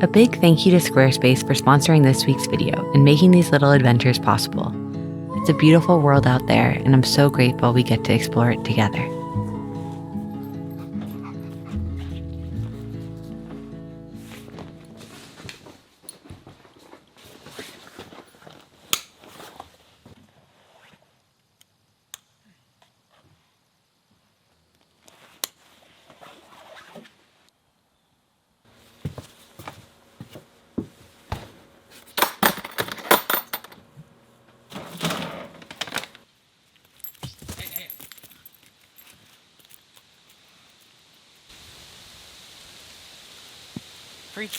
A big thank you to Squarespace for sponsoring this week's video and making these little adventures possible. It's a beautiful world out there, and I'm so grateful we get to explore it together. Free.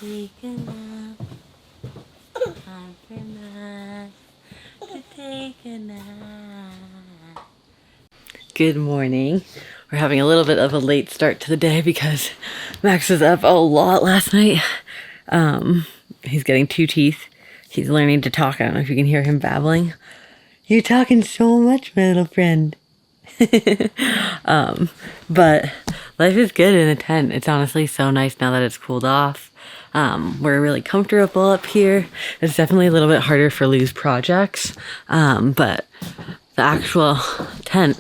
Take a nap. Time for Max to take a nap. Good morning. We're having a little bit of a late start to the day because Max was up a lot last night. He's getting 2 teeth. He's learning to talk. I don't know if you can hear him babbling. You're talking so much, my little friend. But life is good in a tent. It's honestly so nice now that it's cooled off. We're really comfortable up here. It's definitely a little bit harder for Lou's projects, but the actual tent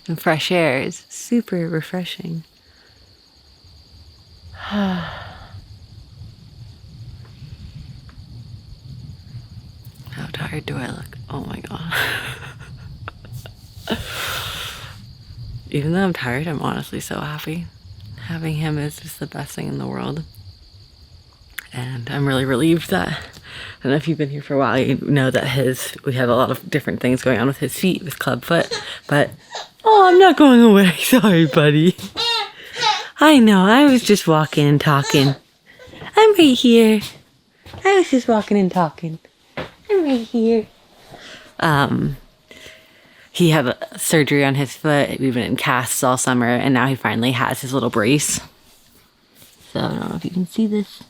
and fresh air is super refreshing. How tired do I look? Oh my god. Even though I'm tired, I'm honestly so happy. Having him is just the best thing in the world. And I'm really relieved that, I don't know if you've been here for a while, you know that we had a lot of different things going on with his feet, with clubfoot, but, oh, I'm not going away. Sorry, buddy. I know, I was just walking and talking. I'm right here. I was just walking and talking. I'm right here. He had a surgery on his foot. We've been in casts all summer, and now he finally has his little brace. So I don't know if you can see this.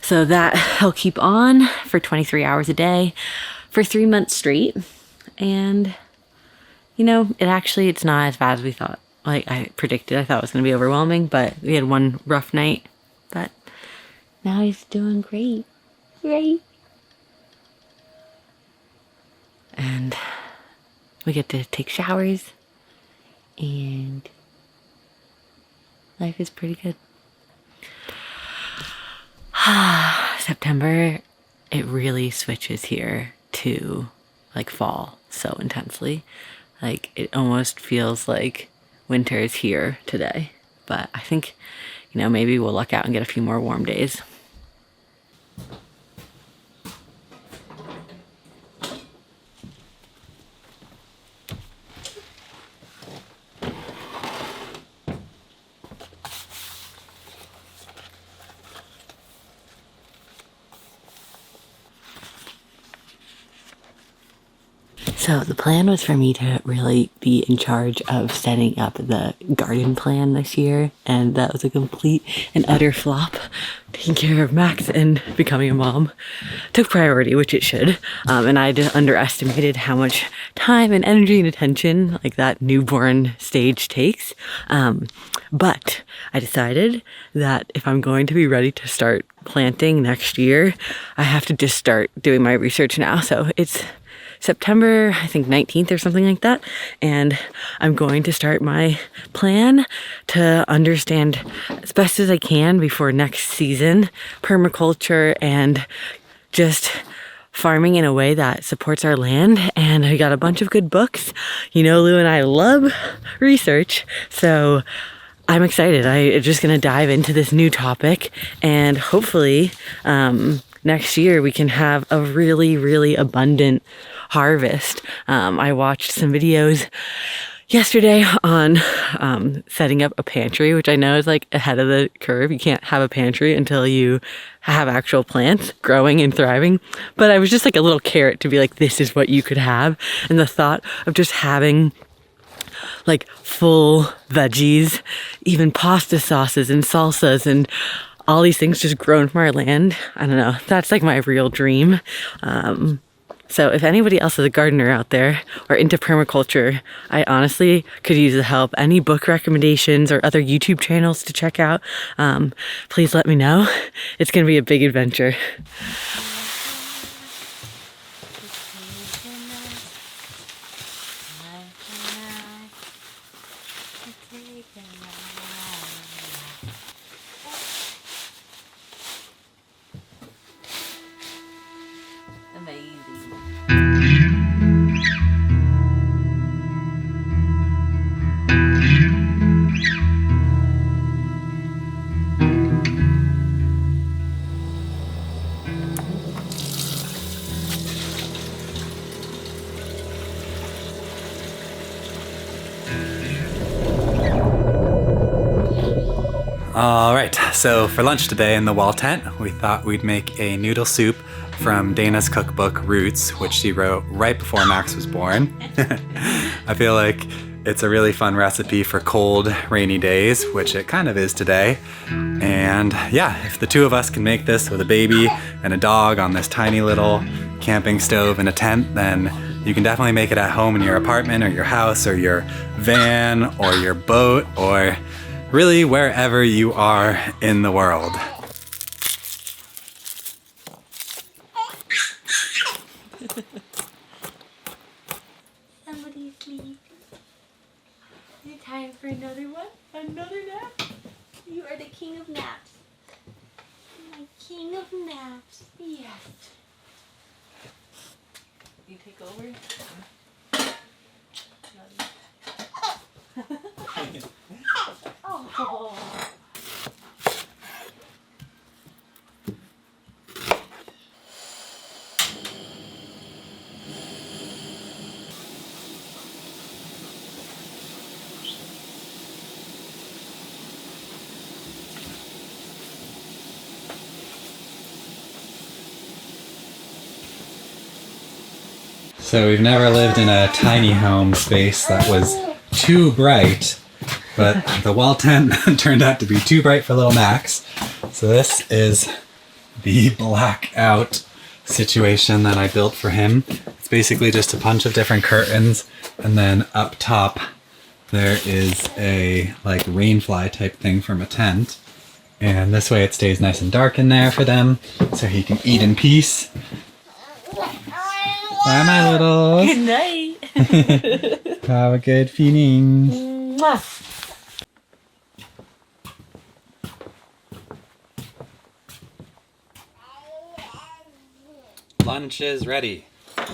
So that he'll keep on for 23 hours a day for 3 months straight. And, you know, it's not as bad as we thought. Like I predicted, I thought it was going to be overwhelming, but we had one rough night. But now he's doing great. Right? And we get to take showers. And life is pretty good. September, it really switches here to like fall so intensely. Like it almost feels like winter is here today. But I think, maybe we'll luck out and get a few more warm days. So the plan was for me to really be in charge of setting up the garden plan this year, and that was a complete and utter flop. Taking care of Max and becoming a mom took priority, which it should, and I just underestimated how much time and energy and attention like that newborn stage takes. But I decided that if I'm going to be ready to start planting next year, I have to just start doing my research now. So it's September, I think 19th or something like that. And I'm going to start my plan to understand as best as I can before next season, permaculture and just farming in a way that supports our land. And I got a bunch of good books. Lou and I love research. So I'm excited. I'm just gonna dive into this new topic, and hopefully next year we can have a really, really abundant harvest. I watched some videos yesterday on setting up a pantry, which I know is like ahead of the curve. You can't have a pantry until you have actual plants growing and thriving. But I was just like a little carrot to be like, this is what you could have. And the thought of just having like full veggies, even pasta sauces and salsas and all these things just grown from our land. I don't know. That's like my real dream. So if anybody else is a gardener out there or into permaculture, I honestly could use the help. Any book recommendations or other YouTube channels to check out, please let me know. It's going to be a big adventure. All right, so for lunch today in the wall tent, we thought we'd make a noodle soup from Dana's cookbook, Roots, which she wrote right before Max was born. I feel like it's a really fun recipe for cold, rainy days, which it kind of is today. And yeah, if the two of us can make this with a baby and a dog on this tiny little camping stove in a tent, then you can definitely make it at home in your apartment or your house or your van or your boat or really wherever you are in the world. Somebody's sleeping. Is it time for another one? Another nap? You are the king of naps. My king of naps. Yes. You take over? Oh. So we've never lived in a tiny home space that was too bright, but the wall tent turned out to be too bright for little Max. So this is the blackout situation that I built for him. It's basically just a bunch of different curtains, and then up top there is a like rainfly type thing from a tent. And this way it stays nice and dark in there for them, so he can eat in peace. Bye, my little. Good night. Have a good feeding. Mwah. Lunch is ready. Did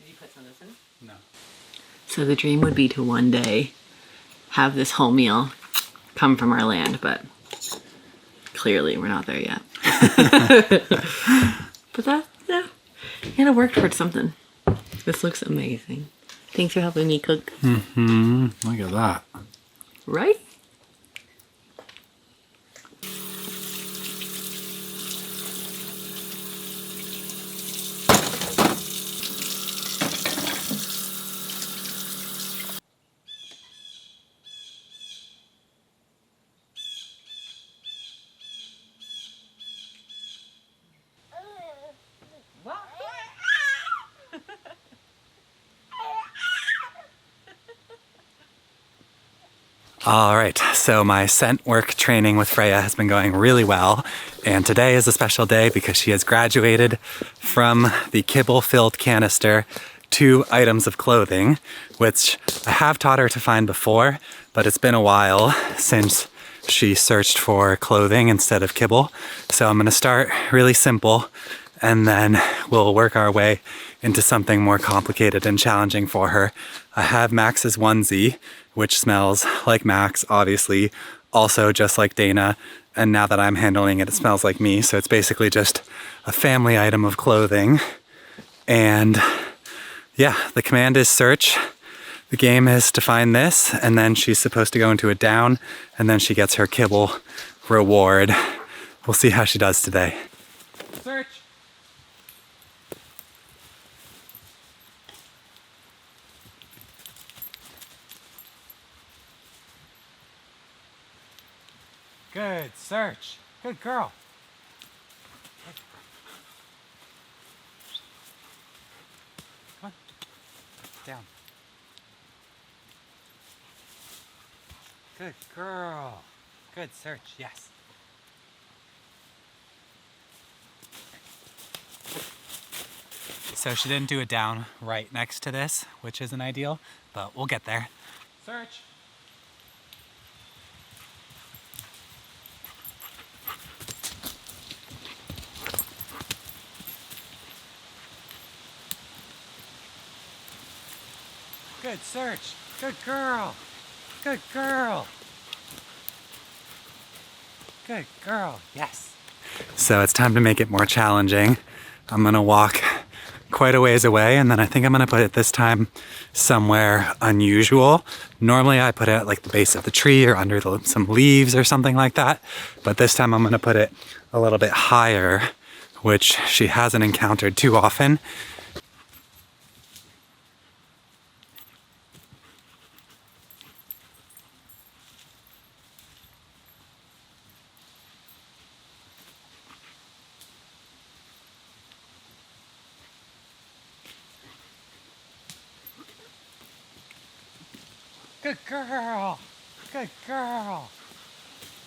you put some of this in? No. So the dream would be to one day have this whole meal come from our land, but clearly we're not there yet. But that, yeah, gotta work towards something. This looks amazing. Thanks for helping me cook. Mm-hmm. Look at that. Right? All right, so my scent work training with Freya has been going really well, and today is a special day because she has graduated from the kibble-filled canister to items of clothing, which I have taught her to find before, but it's been a while since she searched for clothing instead of kibble. So I'm gonna start really simple, and then we'll work our way into something more complicated and challenging for her. I have Max's onesie, which smells like Max, obviously, also just like Dana. And now that I'm handling it, it smells like me. So it's basically just a family item of clothing. And yeah, the command is search. The game is to find this, and then she's supposed to go into a down, and then she gets her kibble reward. We'll see how she does today. Search. Good search. Good girl. Come on. Down. Good girl. Good search, yes. So she didn't do it down right next to this, which isn't ideal, but we'll get there. Search. Good search. Good girl. Good girl. Good girl. Yes. So it's time to make it more challenging. I'm gonna walk quite a ways away, and then I think I'm gonna put it this time somewhere unusual. Normally I put it at like the base of the tree or under some leaves or something like that. But this time I'm gonna put it a little bit higher, which she hasn't encountered too often. Good girl. Good girl.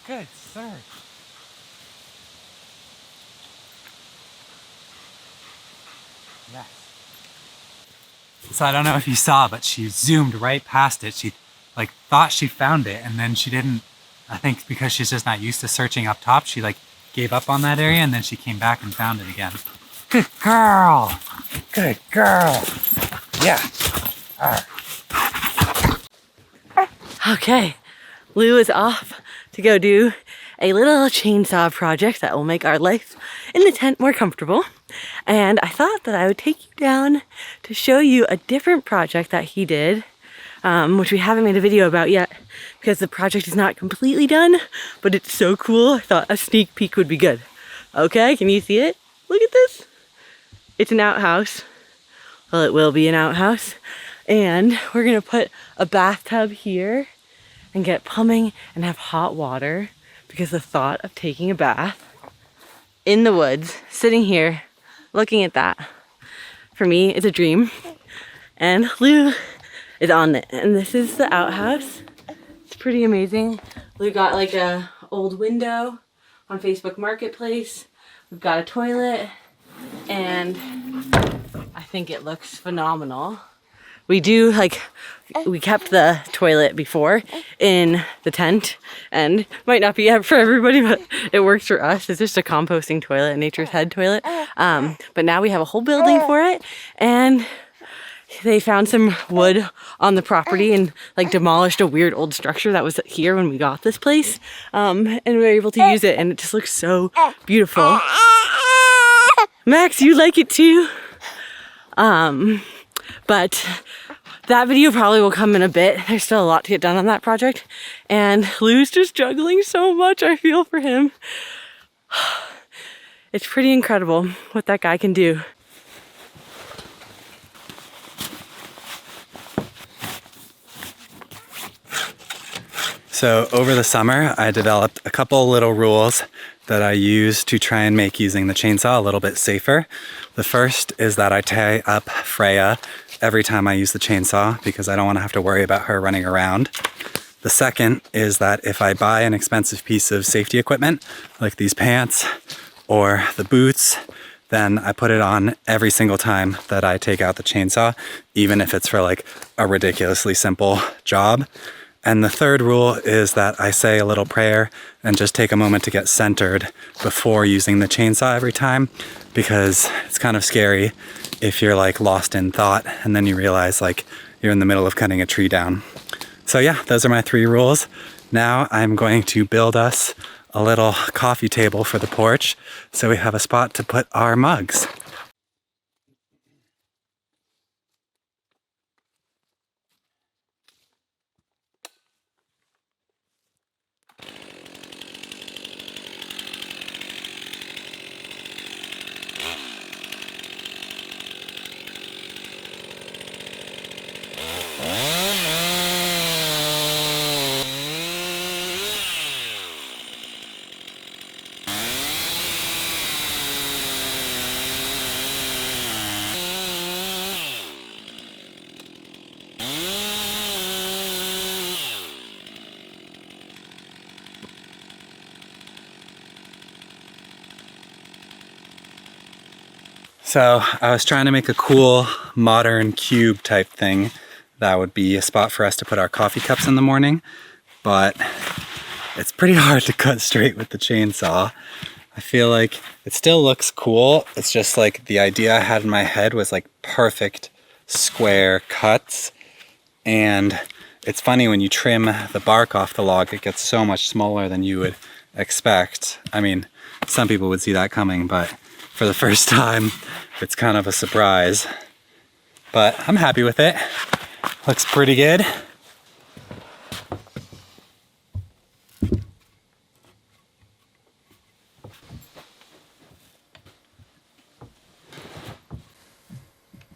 Good search. Yes. So I don't know if you saw, but she zoomed right past it. She like thought she found it, and then she didn't. I think because she's just not used to searching up top, she like gave up on that area, and then she came back and found it again. Good girl. Good girl. Yeah. Okay, Lou is off to go do a little chainsaw project that will make our life in the tent more comfortable. And I thought that I would take you down to show you a different project that he did, which we haven't made a video about yet because the project is not completely done, but it's so cool. I thought a sneak peek would be good. Okay, can you see it? Look at this. It's an outhouse. Well, it will be an outhouse. And we're gonna put a bathtub here and get plumbing and have hot water, because the thought of taking a bath in the woods, sitting here, looking at that, for me, it's a dream. And Lou is on it. And this is the outhouse. It's pretty amazing. Lou got like a old window on Facebook Marketplace. We've got a toilet, and I think it looks phenomenal. We kept the toilet before in the tent, and might not be for everybody, but it works for us. It's just a composting toilet, a Nature's Head toilet. But now we have a whole building for it, and they found some wood on the property and like demolished a weird old structure that was here when we got this place. And we were able to use it, and it just looks so beautiful. Max, you like it too? But that video probably will come in a bit. There's still a lot to get done on that project. And Lou's just juggling so much. I feel for him. It's pretty incredible what that guy can do. So over the summer, I developed a couple little rules that I use to try and make using the chainsaw a little bit safer. The first is that I tie up Freya every time I use the chainsaw, because I don't want to have to worry about her running around. The second is that if I buy an expensive piece of safety equipment, like these pants or the boots, then I put it on every single time that I take out the chainsaw, even if it's for like a ridiculously simple job. And the third rule is that I say a little prayer and just take a moment to get centered before using the chainsaw every time, because it's kind of scary if you're like lost in thought and then you realize like you're in the middle of cutting a tree down. So yeah, those are my 3 rules. Now I'm going to build us a little coffee table for the porch so we have a spot to put our mugs. So I was trying to make a cool modern cube type thing that would be a spot for us to put our coffee cups in the morning, but it's pretty hard to cut straight with the chainsaw. I feel like it still looks cool. It's just like the idea I had in my head was like perfect square cuts. And it's funny when you trim the bark off the log, it gets so much smaller than you would expect. I mean, some people would see that coming, but for the first time, it's kind of a surprise. But I'm happy with it. Looks pretty good.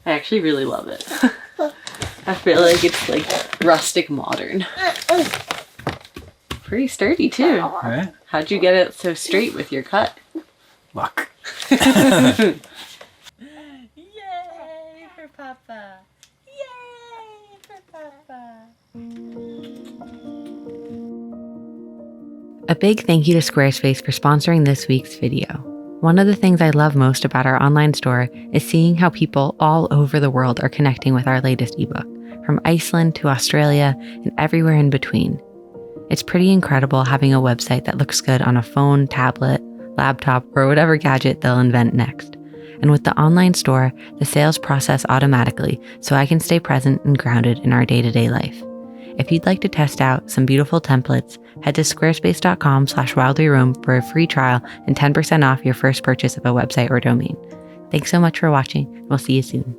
I actually really love it. I feel like it's like rustic modern. Pretty sturdy too. All right. How'd you get it so straight with your cut? Luck. Yay for Papa! Yay for Papa! A big thank you to Squarespace for sponsoring this week's video. One of the things I love most about our online store is seeing how people all over the world are connecting with our latest ebook, from Iceland to Australia and everywhere in between. It's pretty incredible having a website that looks good on a phone, tablet, laptop, or whatever gadget they'll invent next. And with the online store, the sales process automatically, so I can stay present and grounded in our day-to-day life. If you'd like to test out some beautiful templates, head to squarespace.com/wildlyroam for a free trial and 10% off your first purchase of a website or domain. Thanks so much for watching, and we'll see you soon.